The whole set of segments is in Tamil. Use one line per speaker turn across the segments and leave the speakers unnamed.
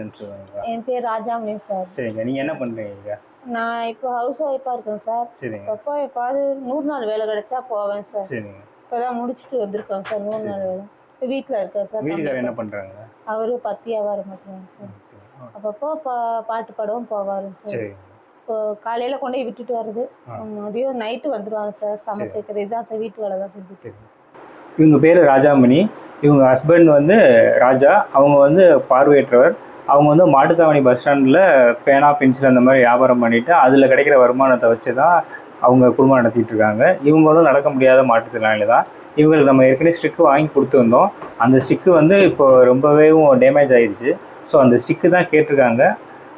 பேருன்னு சொல்லுங்க.
என் பேர் ராஜாமணி சார்.
சரிங்க. நீங்கள் என்ன பண்ணுறீங்க?
நான் இப்போ ஹவுஸ் ஒய்ஃபாக இருக்கேன் சார்.
சரிங்க.
அப்போ எப்பாவது 100 நாள் வேலை கிடைச்சா போவேன் சார்.
சரிங்க.
இப்போ தான் முடிச்சுட்டு வந்திருக்கேன் சார் 100 நாள் வேலை. இப்போ வீட்டில் இருக்கேன் சார்.
வீட்டுக்காரர் என்ன பண்ணுறாங்க?
அவர் பத்தி வியாபாரம் பண்ணுறாங்க சார். அப்பப்போ பாட்டு பாடவும் போவார் சார்.
சரி.
இப்போ காலையில் கொண்டு போய் விட்டுட்டு வர்றது, மதியம் நைட்டு வந்துடுவாங்க சார். சமைச்சு வைக்கிறது இதுதான் சார், வீட்டு வேலை தான் செஞ்சு.
சரி. இவங்க பேர் ராஜாமணி. இவங்க ஹஸ்பண்ட் வந்து ராஜா. அவங்க வந்து பார்வையற்றவர். அவங்க வந்து மாட்டுத்தாவணி பஸ் ஸ்டாண்டில் பேனா பென்சில் அந்த மாதிரி வியாபாரம் பண்ணிவிட்டு அதில் கிடைக்கிற வருமானத்தை வச்சு தான் அவங்க குடும்பம் நடத்திட்டு இருக்காங்க. இவங்களும் நடக்க முடியாத மாற்றுத்திறனாளி தான். இவங்களுக்கு நம்ம ஏற்கனவே ஸ்டிக்கு வாங்கி கொடுத்துருந்தோம். அந்த ஸ்டிக்கு வந்து இப்போ ரொம்பவே டேமேஜ் ஆயிடுச்சு. ஸோ அந்த ஸ்டிக்கு தான் கேட்டிருக்காங்க.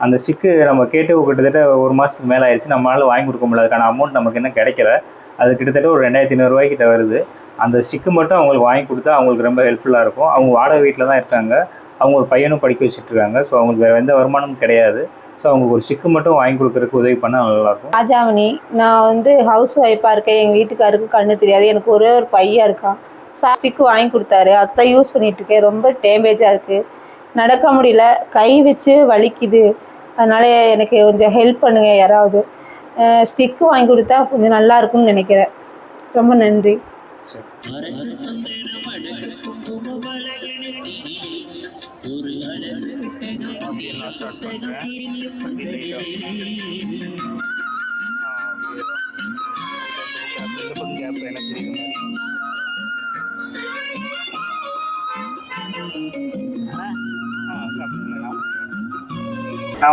அந்த ஸ்டிக்கு நம்ம கேட்டு கிட்டத்தட்ட 1 மாதத்துக்கு மேலே ஆயிடுச்சு. நம்மளால் வாங்கி கொடுக்க முடியல. அதுக்கான அமௌண்ட் நமக்கு இன்னும் கிடைக்கல. அது கிட்டத்தட்ட ஒரு 2500 ரூபாய்க்கிட்ட வருது. அந்த ஸ்டிக்கு மட்டும் அவங்களுக்கு வாங்கி கொடுத்தா அவங்களுக்கு ரொம்ப ஹெல்ப்ஃபுல்லாக இருக்கும். அவங்க வாடகை வீட்டில் தான் இருக்காங்க. அவங்க ஒரு பையனும் படிக்க வச்சுட்ருக்காங்க. ஸோ அவங்களுக்கு வேறு எந்த வருமானமும் கிடையாது. ஸோ அவங்களுக்கு ஒரு ஸ்டிக்கு மட்டும் வாங்கி கொடுக்குறதுக்கு உதவி பண்ணால் நல்லாயிருக்கும்.
ராஜாமணி, நான் வந்து ஹவுஸ் ஒய்ஃபாக இருக்கேன். எங்கள் வீட்டுக்காருக்கு கண்ணு தெரியாது. எனக்கு ஒரே ஒரு பையன் இருக்கான் சார். ஸ்டிக்கு வாங்கி கொடுத்தாரு. அதை யூஸ் பண்ணிகிட்ருக்கேன். ரொம்ப டேமேஜாக இருக்குது. நடக்க முடியல. கை வச்சு வலிக்குது. அதனால் எனக்கு கொஞ்சம் ஹெல்ப் பண்ணுங்கள் யாராவது. ஸ்டிக்கு வாங்கி கொடுத்தா கொஞ்சம் நல்லா இருக்கும்னு நினைக்கிறேன். ரொம்ப நன்றி.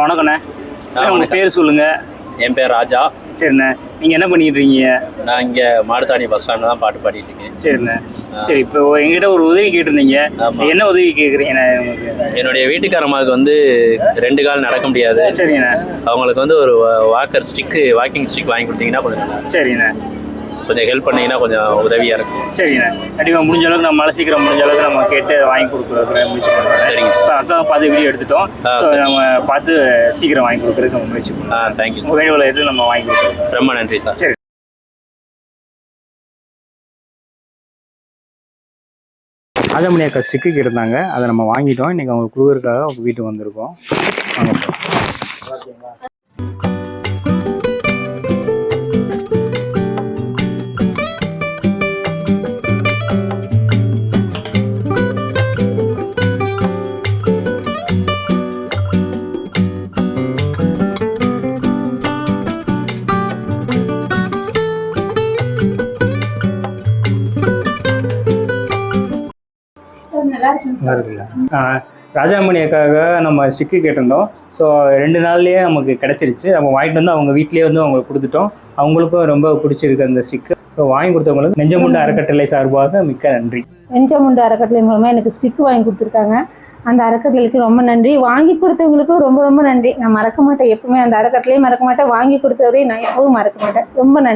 வணக்கண்ணே. உங்கள் பேர் சொல்லுங்கள்.
என் பேர் ராஜா.
சரிண்ணே. நீங்கள் என்ன பண்ணிட்டு இருக்கீங்க?
நான் இங்கே மாட்டுத்தாவணி பஸ் ஸ்டாண்டில் தான் பாட்டு பாடிட்டு இருக்கேன்.
சரிண்ணே. சரி, இப்போ எங்கிட்ட ஒரு உதவி கேட்டிருந்தீங்க. என்ன உதவி கேட்குறீங்கண்ணே?
என்னுடைய வீட்டுக்காரம்மாவுக்கு வந்து 2 கால் நடக்க முடியாது.
சரிண்ணே.
அவங்களுக்கு வந்து ஒரு வாக்கிங் ஸ்டிக் வாங்கி கொடுத்தீங்கன்னா கொஞ்சம் நல்லா.
சரிண்ணே.
கொஞ்சம் ஹெல்ப் பண்ணிங்கன்னா கொஞ்சம் உதவியாக இருக்கும்.
சரிண்ணே. கண்டிப்பாக முடிஞ்ச அளவுக்கு நம்ம சீக்கிரம் முடிஞ்ச அளவுக்கு நம்ம கேட்டு வாங்கி கொடுக்குறதுக்கு முயற்சி பண்ணுறோம்.
சரிங்க.
இப்போ அக்கா பார்த்து வீடியோ எடுத்துட்டோம். ஸோ நம்ம பார்த்து சீக்கிரம் வாங்கி கொடுக்குறதுக்கு நம்ம முயற்சி பண்ணுறோம்.
தேங்க்யூ.
உங்கள் வேணுவில் எடுத்து நம்ம வாங்கி கொடுக்குறோம்.
ரொம்ப நன்றி சார்.
சரி. ராஜாமணி அக்கா ஸ்டிக்கு கேட்டிருந்தாங்க. அதை நம்ம வாங்கிட்டோம். இன்றைக்கி அவங்க கொடுக்குறதுக்காக அவங்க வீட்டுக்கு வந்திருக்கோம். வாங்க. ராஜாமணி அக்காக நம்ம ஸ்டிக்கு கேட்டிருந்தோம். ஸோ 2 நாள்லேயே நமக்கு கிடச்சிருச்சு. நம்ம வாங்கிட்டு வந்து அவங்க வீட்லேயே வந்து அவங்களுக்கு கொடுத்துட்டோம். அவங்களுக்கும் ரொம்ப பிடிச்சிருக்கு அந்த ஸ்டிக்கு. ஸோ வாங்கி கொடுத்தவங்களுக்கு நெஞ்சமுண்டு அறக்கட்டளை சார்பாக மிக்க நன்றி.
நெஞ்சமுண்டு அறக்கட்டளை மூலமாக எனக்கு ஸ்டிக்கு வாங்கி கொடுத்துருக்காங்க. அந்த அறக்கட்டளைக்கு ரொம்ப நன்றி. வாங்கி கொடுத்தவங்களுக்கும் ரொம்ப ரொம்ப நன்றி. நான் மறக்க மாட்டேன். எப்பவுமே அந்த அறக்கட்டளையும் மறக்க மாட்டேன். வாங்கி கொடுத்தவரையும் நான் எப்பவும் மறக்க மாட்டேன். ரொம்ப நன்றி.